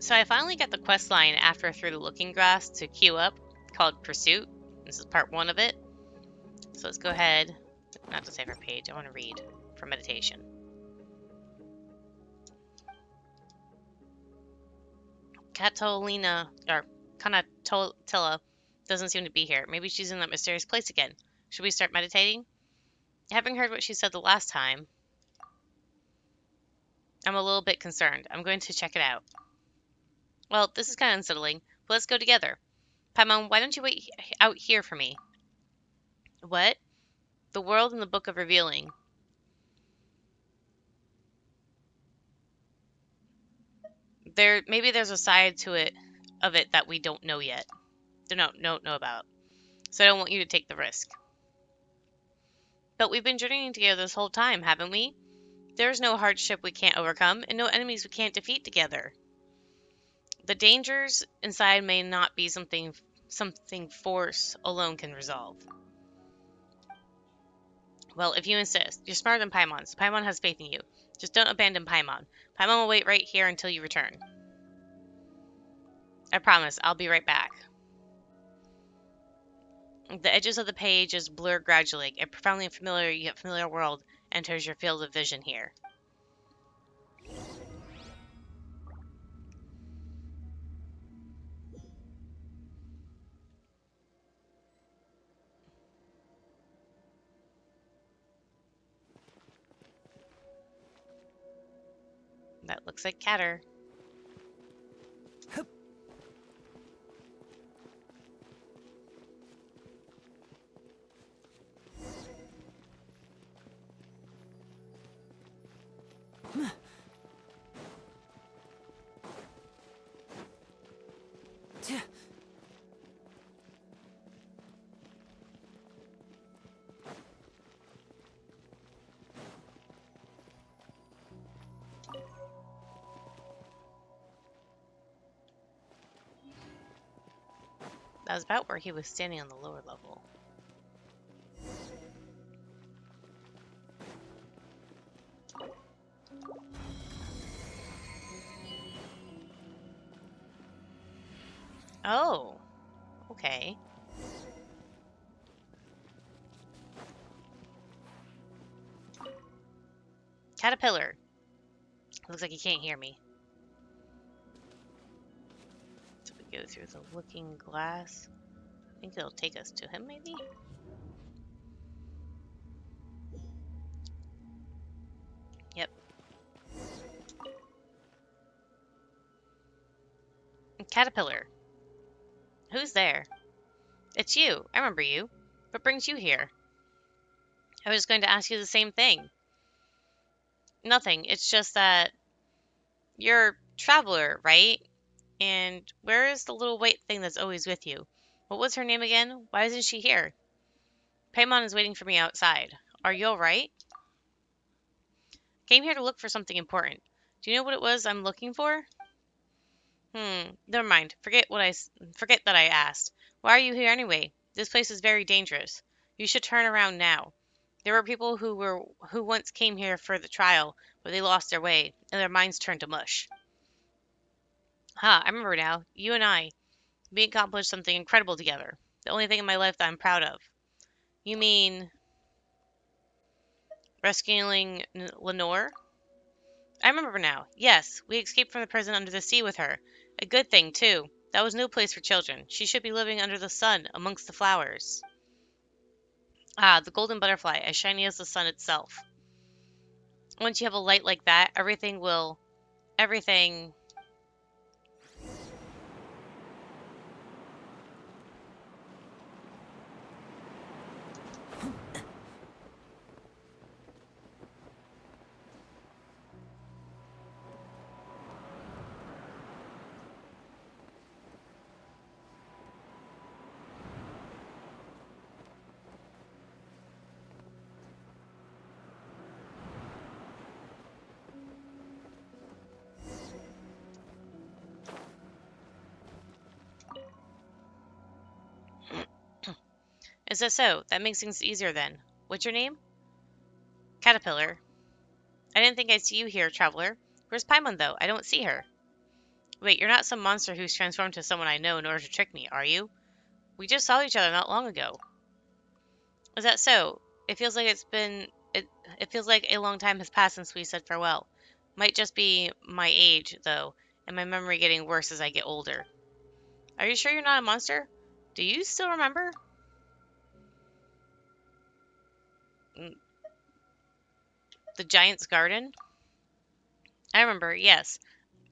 So I finally got the quest line after Through the Looking Glass to queue up, called Pursuit. This is part 1 of it. So let's go ahead, not to save our page, I want to read for meditation. Catalina, or Kanatilla, doesn't seem to be here. Maybe she's in that mysterious place again. Should we start meditating? Having heard what she said the last time, I'm a little bit concerned. I'm going to check it out. Well, this is kind of unsettling, but let's go together. Paimon, why don't you wait out here for me? What? The world in the Book of Revealing. Maybe there's a side to it of it that we don't know yet. Don't know about. So I don't want you to take the risk. But we've been journeying together this whole time, haven't we? There's no hardship we can't overcome, and no enemies we can't defeat together. The dangers inside may not be something force alone can resolve. Well, if you insist, you're smarter than Paimon, so Paimon has faith in you. Just don't abandon Paimon. Paimon will wait right here until you return. I promise, I'll be right back. The edges of the pages blur gradually. A profoundly familiar yet familiar world enters your field of vision here. That looks like Catter. That was about where he was standing on the lower level. Oh, okay. Caterpillar. Looks like he can't hear me. So we go through the looking glass. I think it'll take us to him, maybe? Yep. Caterpillar. Who's there? It's you. I remember you. What brings you here? I was going to ask you the same thing. Nothing. It's just that you're a traveler, right? And where is the little white thing that's always with you? What was her name again? Why isn't she here? Paimon is waiting for me outside. Are you alright? Came here to look for something important. Do you know what it was I'm looking for? Never mind. Forget that I asked. Why are you here anyway? This place is very dangerous. You should turn around now. There were people who once came here for the trial, but they lost their way, and their minds turned to mush. I remember now. You and I, we accomplished something incredible together. The only thing in my life that I'm proud of. You mean rescuing Lenore? I remember now. Yes, we escaped from the prison under the sea with her. A good thing, too. That was no place for children. She should be living under the sun, amongst the flowers. The golden butterfly, as shiny as the sun itself. Once you have a light like that, everything. Is that so? That makes things easier then. What's your name? Caterpillar. I didn't think I'd see you here, traveler. Where's Paimon, though? I don't see her. Wait, you're not some monster who's transformed to someone I know in order to trick me, are you? We just saw each other not long ago. Is that so? It feels like it feels like a long time has passed since we said farewell. Might just be my age, though, and my memory getting worse as I get older. Are you sure you're not a monster? Do you still remember? Mm, the giant's garden? I remember, yes.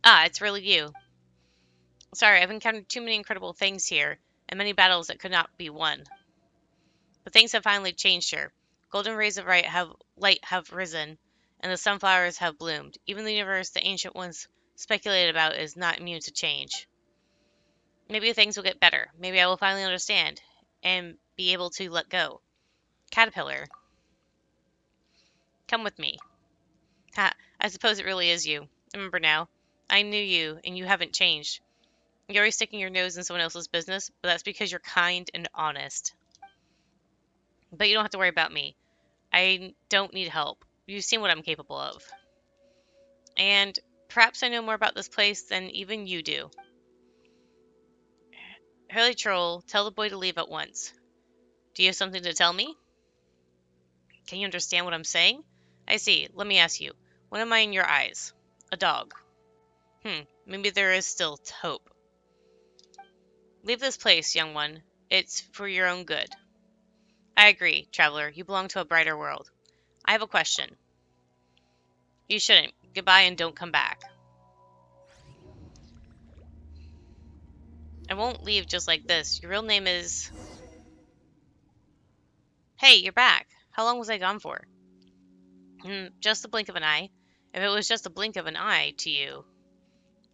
Ah, it's really you. Sorry, I've encountered too many incredible things here, and many battles that could not be won. But things have finally changed here. Golden rays of light have risen, and the sunflowers have bloomed. Even the universe the ancient ones speculated about is not immune to change. Maybe things will get better. Maybe I will finally understand and be able to let go. Caterpillar, come with me. Ha, I suppose it really is you. I remember now. I knew you, and you haven't changed. You're always sticking your nose in someone else's business, but that's because you're kind and honest. But you don't have to worry about me. I don't need help. You've seen what I'm capable of. And perhaps I know more about this place than even you do. Hurley Troll, tell the boy to leave at once. Do you have something to tell me? Can you understand what I'm saying? I see. Let me ask you. What am I in your eyes? A dog. Maybe there is still hope. Leave this place, young one. It's for your own good. I agree, traveler. You belong to a brighter world. I have a question. You shouldn't. Goodbye and don't come back. I won't leave just like this. Your real name is... Hey, you're back. How long was I gone for? Just the blink of an eye. If it was just a blink of an eye to you...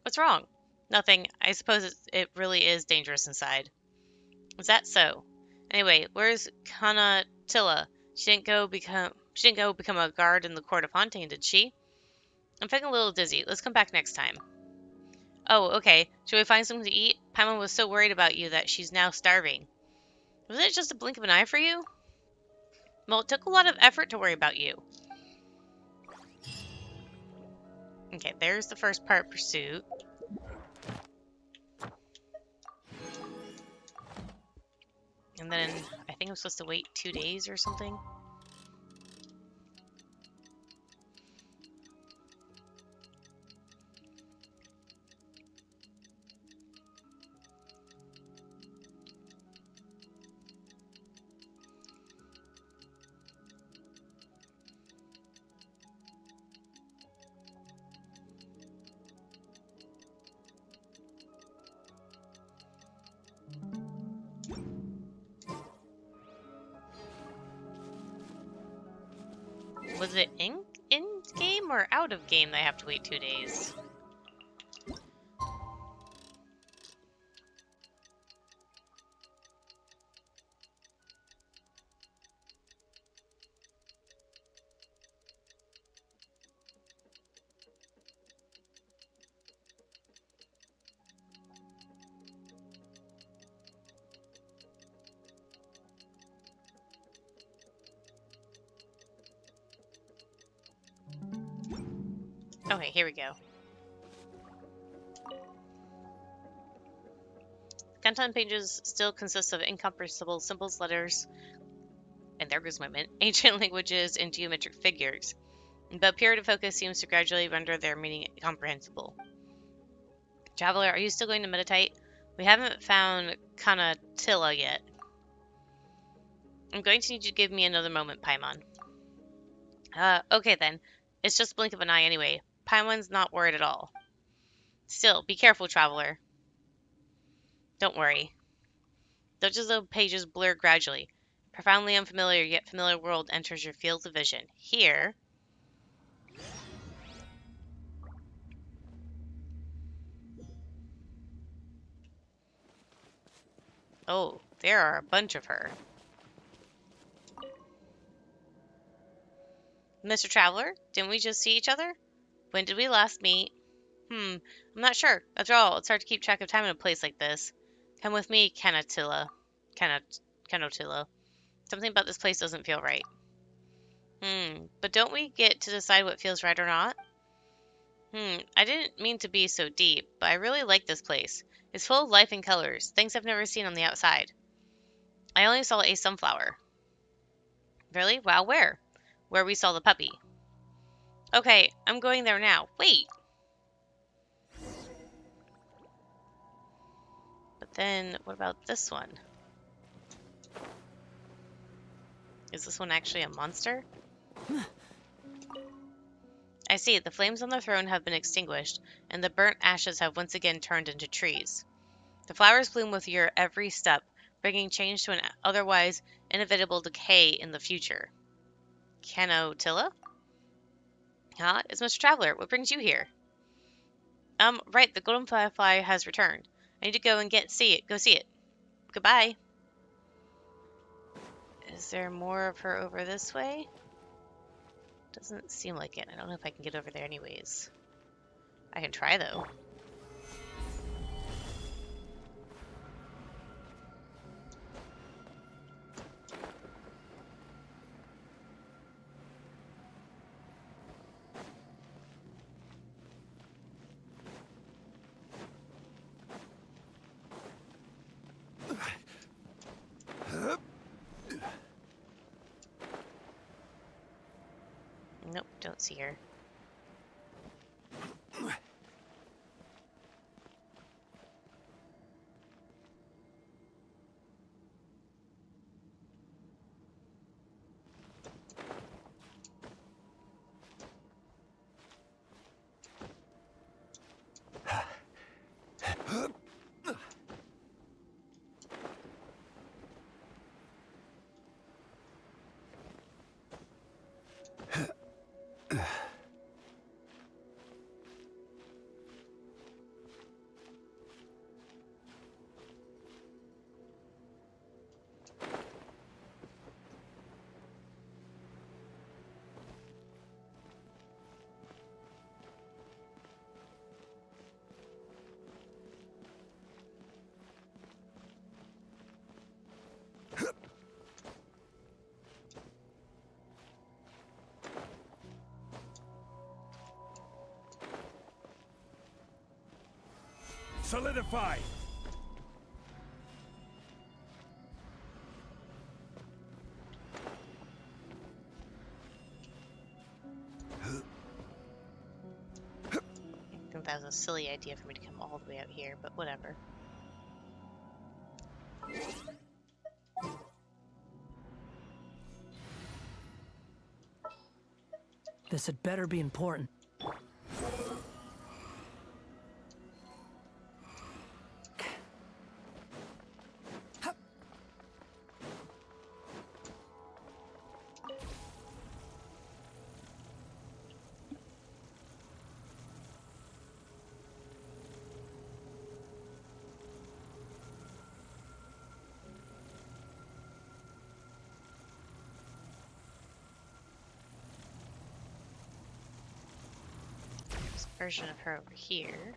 What's wrong? Nothing. I suppose it really is dangerous inside. Is that so? Anyway, where's Kanatilla? She didn't go become a guard in the court of haunting, did she? I'm feeling a little dizzy. Let's come back next time. Oh, okay. Should we find something to eat? Paimon was so worried about you that she's now starving. Wasn't it just a blink of an eye for you? Well, it took a lot of effort to worry about you. Okay, there's the first part, pursuit. And then I think I'm supposed to wait 2 days or something. Was it in game or out of game that I have to wait 2 days? Okay, here we go. Kantan pages still consist of incomprehensible symbols, letters, and there goes my mint, ancient languages, and geometric figures. But period of focus seems to gradually render their meaning comprehensible. Traveler, are you still going to meditate? We haven't found Kanatilla yet. I'm going to need you to give me another moment, Paimon. Okay then. It's just a blink of an eye anyway. Paimon's not worried at all. Still, be careful, traveler. Don't worry. Those as though pages blur gradually. Profoundly unfamiliar yet familiar world enters your field of vision. Here... Oh, there are a bunch of her. Mr. Traveler, didn't we just see each other? When did we last meet? I'm not sure. After all, it's hard to keep track of time in a place like this. Come with me, Canotilla. Canotilla. Something about this place doesn't feel right. But don't we get to decide what feels right or not? I didn't mean to be so deep, but I really like this place. It's full of life and colors, things I've never seen on the outside. I only saw a sunflower. Really? Wow, where? Where we saw the puppy. Okay, I'm going there now. Wait! But then, what about this one? Is this one actually a monster? I see, the flames on the throne have been extinguished, and the burnt ashes have once again turned into trees. The flowers bloom with your every step, bringing change to an otherwise inevitable decay in the future. Canotilla? Huh? It's Mr. Traveler. What brings you here? Right, the golden firefly has returned. I need to go and go see it. Goodbye. Is there more of her over this way? Doesn't seem like it. I don't know if I can get over there anyways. I can try, though. Nope, don't see her. Solidify! I think that was a silly idea for me to come all the way out here, but whatever. This had better be important. There's a version of her over here.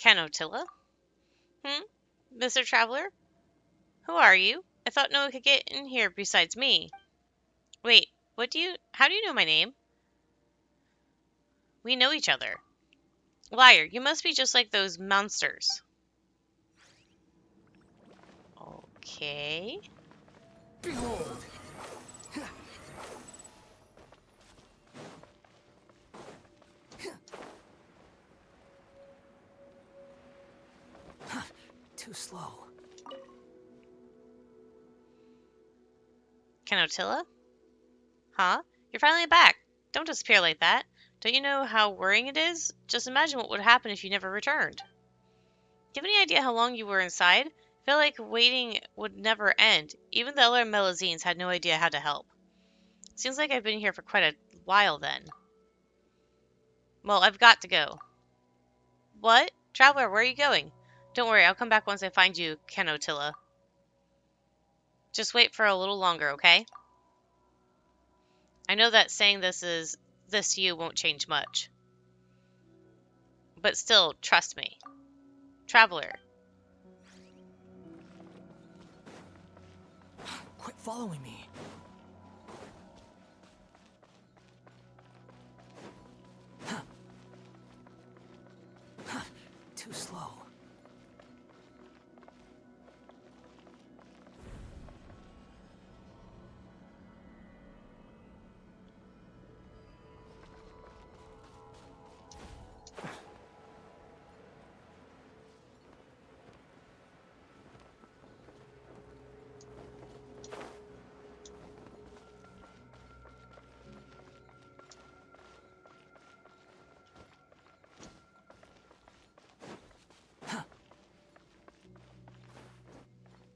Canotilla? Mr. Traveler? Who are you? I thought no one could get in here besides me. Wait, how do you know my name? We know each other. Liar, you must be just like those monsters. Okay. Behold! Too slow. Canotilla? Huh? You're finally back. Don't disappear like that. Don't you know how worrying it is? Just imagine what would happen if you never returned. Do you have any idea how long you were inside? I feel like waiting would never end. Even the other Melazines had no idea how to help. Seems like I've been here for quite a while then. Well, I've got to go. What? Traveler, where are you going? Don't worry, I'll come back once I find you, Canotilla. Just wait for a little longer, okay? I know that saying this to you won't change much. But still, trust me. Traveler. following me. Too slow.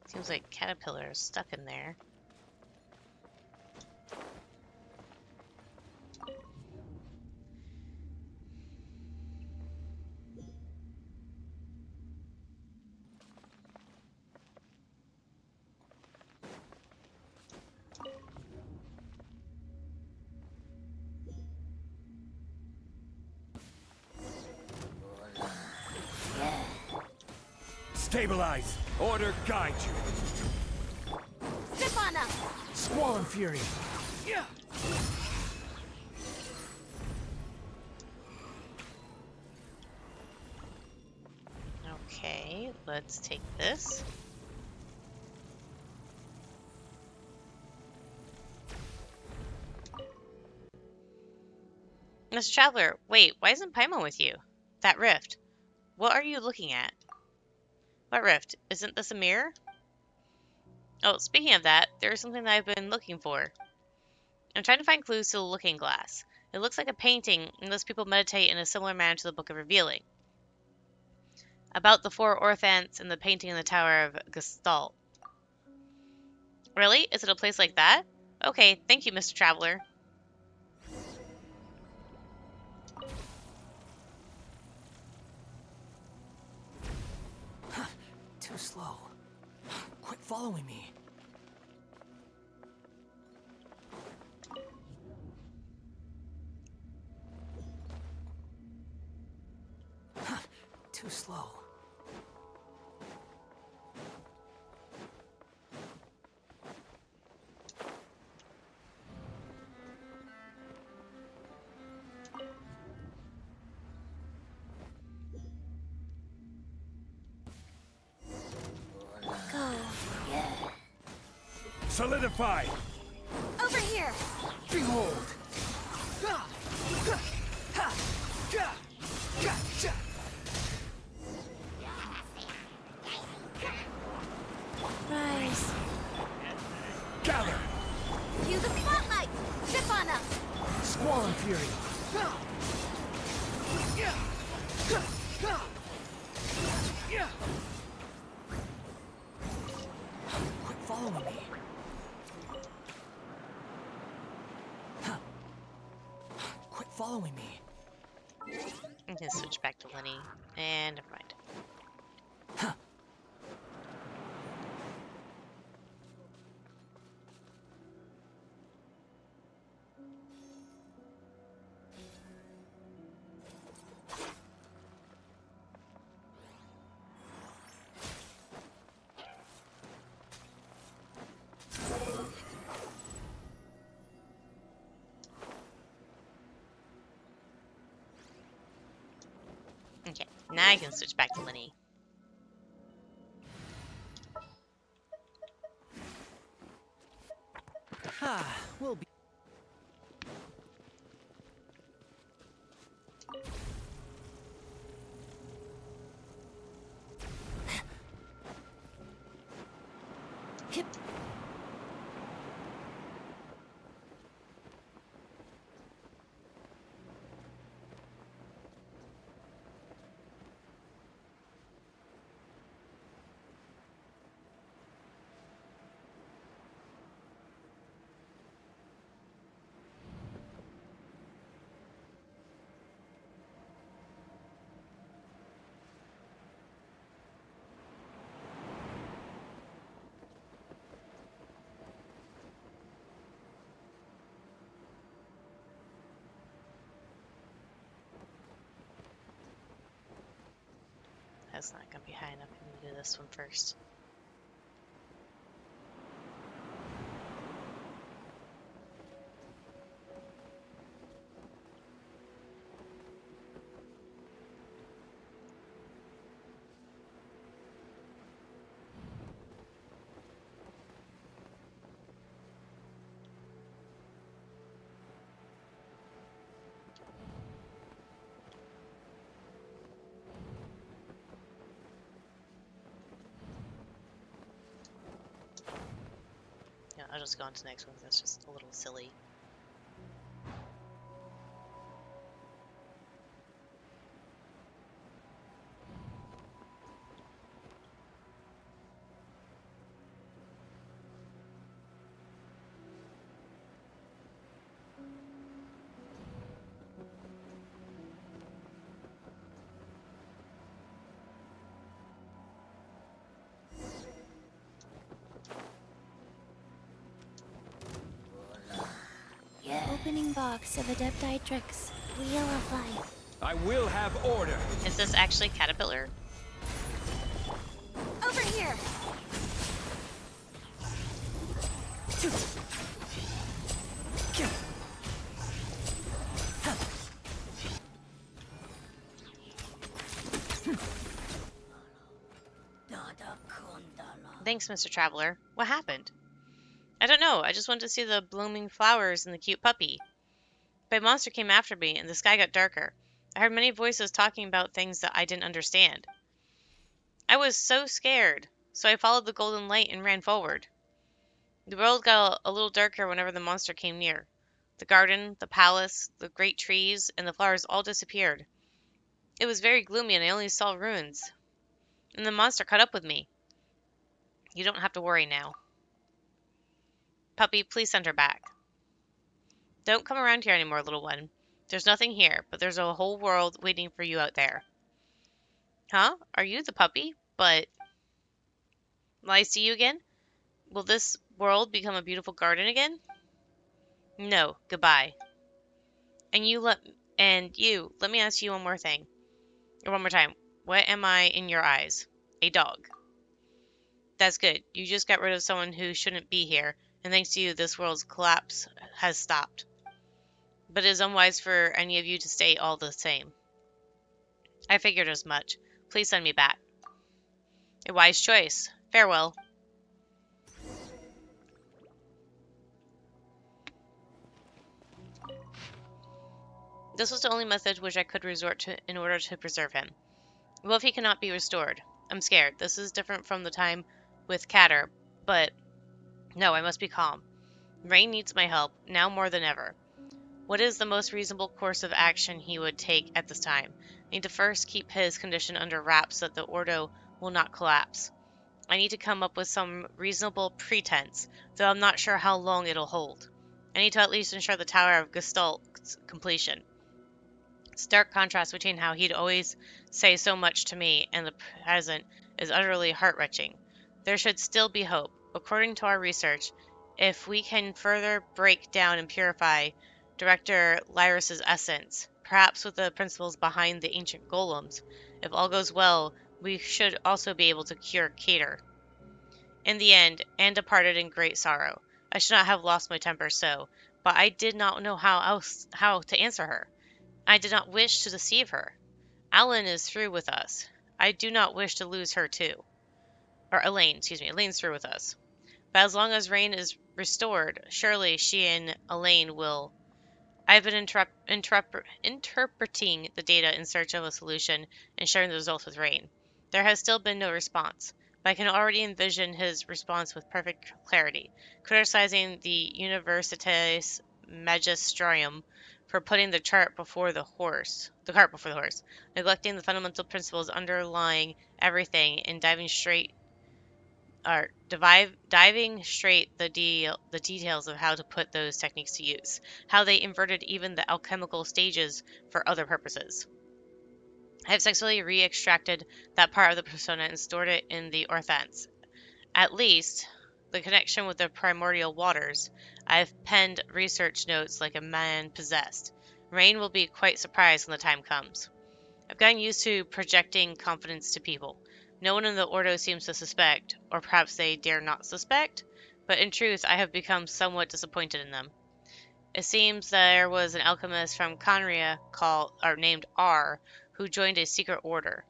Seems like Caterpillar is stuck in there. Stabilize! Order guide you! Stefana! Squall and Fury. Yeah. Okay, let's take this. Mr. Traveler, wait, why isn't Paimon with you? That rift. What are you looking at? What rift? Isn't this a mirror? Oh, speaking of that, there is something that I've been looking for. I'm trying to find clues to the looking glass. It looks like a painting, and those people meditate in a similar manner to the Book of Revealing. About the 4 Orthants and the painting in the Tower of Gestalt. Really? Is it a place like that? Okay, thank you, Mr. Traveler. Too slow. Quit following me. Too slow. Go. Solidify! Over here! Behold! Rise. Gather! Cue the spotlight! Stefana! Squall and Fury. Quit following me. Quit following me. I'm gonna switch back to Lenny. And never mind. Okay, now I can switch back to Lenny. We'll be. Hip. That's not gonna be high enough. I'm gonna do this one first. I'll just go on to the next one. That's just a little silly. Opening box of Adeptitrix. Wheel of Life. I will have order. Is this actually Caterpillar? Over here! Thanks, Mr. Traveler. What happened? I don't know. I just wanted to see the blooming flowers and the cute puppy. But a monster came after me, and the sky got darker. I heard many voices talking about things that I didn't understand. I was so scared, so I followed the golden light and ran forward. The world got a little darker whenever the monster came near. The garden, the palace, the great trees, and the flowers all disappeared. It was very gloomy, and I only saw ruins. And the monster caught up with me. You don't have to worry now. Puppy, please send her back. Don't come around here anymore, little one. There's nothing here, but there's a whole world waiting for you out there. Huh? Are you the puppy? But... will I see you again? Will this world become a beautiful garden again? No, goodbye. And let me ask you one more thing. Or one more time. What am I in your eyes? A dog. That's good. You just got rid of someone who shouldn't be here, and thanks to you, this world's collapse has stopped. But it is unwise for any of you to stay all the same. I figured as much. Please send me back. A wise choice. Farewell. This was the only method which I could resort to in order to preserve him. What if he cannot be restored? I'm scared. This is different from the time with Catter, but no, I must be calm. Rain needs my help, now more than ever. What is the most reasonable course of action he would take at this time? I need to first keep his condition under wraps so that the Ordo will not collapse. I need to come up with some reasonable pretense, though I'm not sure how long it'll hold. I need to at least ensure the Tower of Gestalt's completion. Stark contrast between how he'd always say so much to me and the present is utterly heart-wrenching. There should still be hope. According to our research, if we can further break down and purify Director Lyris's essence, perhaps with the principles behind the ancient golems, if all goes well, we should also be able to cure Cater. In the end, Anne departed in great sorrow. I should not have lost my temper so, but I did not know how to answer her. I did not wish to deceive her. Alan is through with us. I do not wish to lose her too. Or Elaine, Elaine's through with us. But as long as Rain is restored, surely she and Elaine will... I've been interpreting the data in search of a solution and sharing the results with Rain. There has still been no response, but I can already envision his response with perfect clarity, criticizing the Universitas Magisterium for putting the cart before the horse, neglecting the fundamental principles underlying everything and diving straight the details of how to put those techniques to use, how they inverted even the alchemical stages for other purposes. I have successfully re-extracted that part of the persona and stored it in the Orthants. At least, the connection with the primordial waters. I have penned research notes like a man possessed. Rain will be quite surprised when the time comes. I've gotten used to projecting confidence to people. No one in the Ordo seems to suspect, or perhaps they dare not suspect, but in truth I have become somewhat disappointed in them. It seems there was an alchemist from Conria named R, who joined a secret order.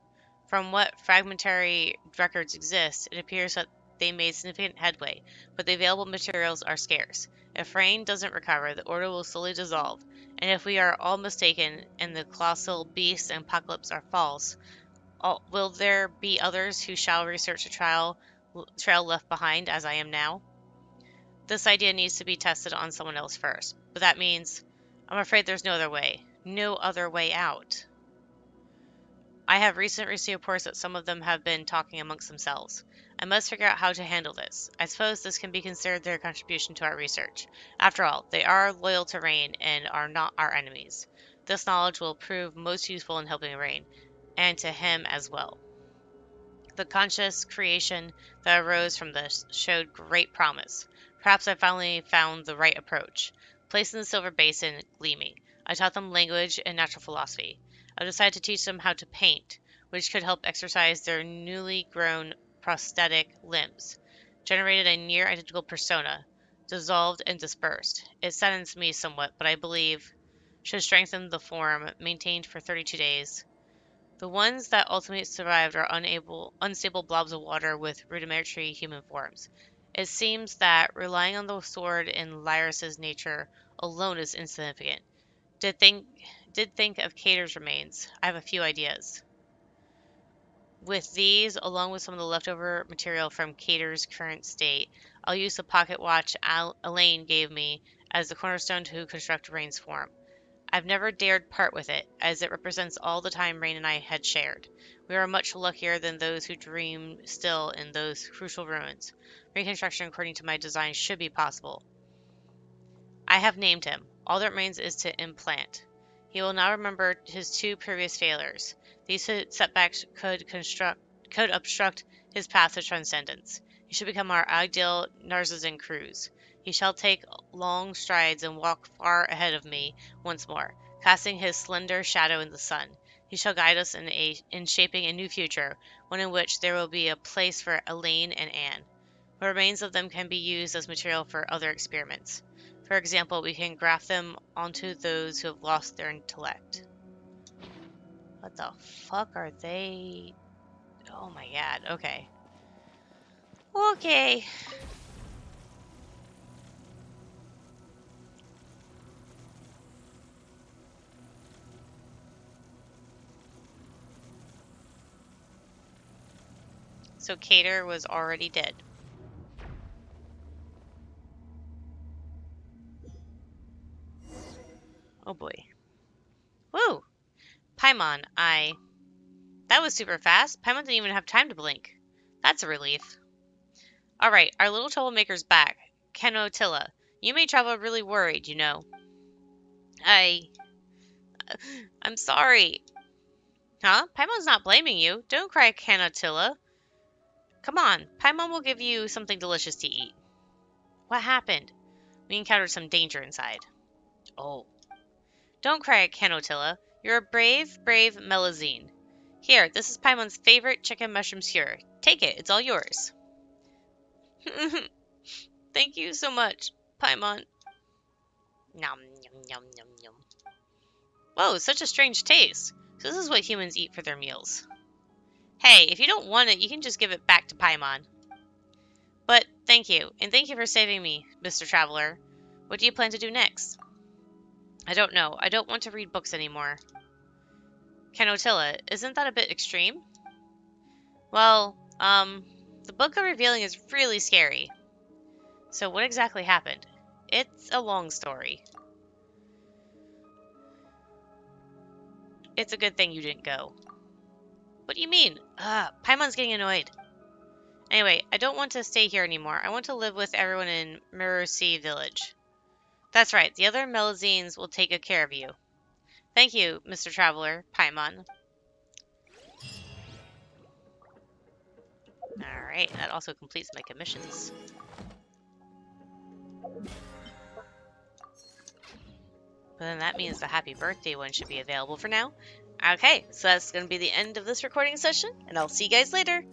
From what fragmentary records exist, it appears that they made significant headway, but the available materials are scarce. If Rain doesn't recover, the Order will slowly dissolve, and if we are all mistaken and the colossal beasts and apocalypse are false, will there be others who shall research the trail left behind as I am now? This idea needs to be tested on someone else first. But that means I'm afraid there's no other way. No other way out. I have recently received reports that some of them have been talking amongst themselves. I must figure out how to handle this. I suppose this can be considered their contribution to our research. After all, they are loyal to Rain and are not our enemies. This knowledge will prove most useful in helping Rain, and to him as well. The conscious creation that arose from this showed great promise. Perhaps I finally found the right approach. Placed in the silver basin, gleaming, I taught them language and natural philosophy. I decided to teach them how to paint, which could help exercise their newly grown prosthetic limbs. Generated a near identical persona, dissolved and dispersed. It saddens me somewhat, but I believe should strengthen the form maintained for 32 days. The ones that ultimately survived are unstable blobs of water with rudimentary human forms. It seems that relying on the sword in Lyrus's nature alone is insignificant. Did think of Cater's remains. I have a few ideas. With these, along with some of the leftover material from Cater's current state, I'll use the pocket watch Elaine gave me as the cornerstone to construct Rain's form. I've never dared part with it, as it represents all the time Rain and I had shared. We are much luckier than those who dream still in those crucial ruins. Reconstruction according to my design should be possible. I have named him. All that remains is to implant. He will now remember his 2 previous failures. These setbacks could obstruct his path to transcendence. He should become our ideal Narzazen Cruz. He shall take long strides and walk far ahead of me once more, casting his slender shadow in the sun. He shall guide us in shaping a new future, one in which there will be a place for Elaine and Anne. What remains of them can be used as material for other experiments. For example, we can graft them onto those who have lost their intellect. What the fuck are they? Oh my god, okay. Okay. So Cater was already dead. Oh boy. Woo! Paimon, That was super fast. Paimon didn't even have time to blink. That's a relief. Alright, our little troublemaker's back. Kenotilla. You may travel really worried, you know. I'm sorry. Huh? Paimon's not blaming you. Don't cry, Kenotilla. Come on, Paimon will give you something delicious to eat. What happened? We encountered some danger inside. Oh. Don't cry, Kenotilla. You're a brave, brave Melazine. Here, this is Paimon's favorite chicken mushroom skewer. Take it, it's all yours. Thank you so much, Paimon. Nom, yum, yum, yum, yum. Whoa, such a strange taste. So this is what humans eat for their meals. Hey, if you don't want it, you can just give it back to Paimon. But thank you, and thank you for saving me, Mr. Traveler. What do you plan to do next? I don't know. I don't want to read books anymore. Kenotilla, isn't that a bit extreme? Well, the book of revealing is really scary. So what exactly happened? It's a long story. It's a good thing you didn't go. What do you mean? Paimon's getting annoyed. Anyway, I don't want to stay here anymore. I want to live with everyone in Mirosea Village. That's right. The other Melazines will take good care of you. Thank you, Mr. Traveler, Paimon. Alright, that also completes my commissions. But then that means the happy birthday one should be available for now. Okay, so that's going to be the end of this recording session, and I'll see you guys later.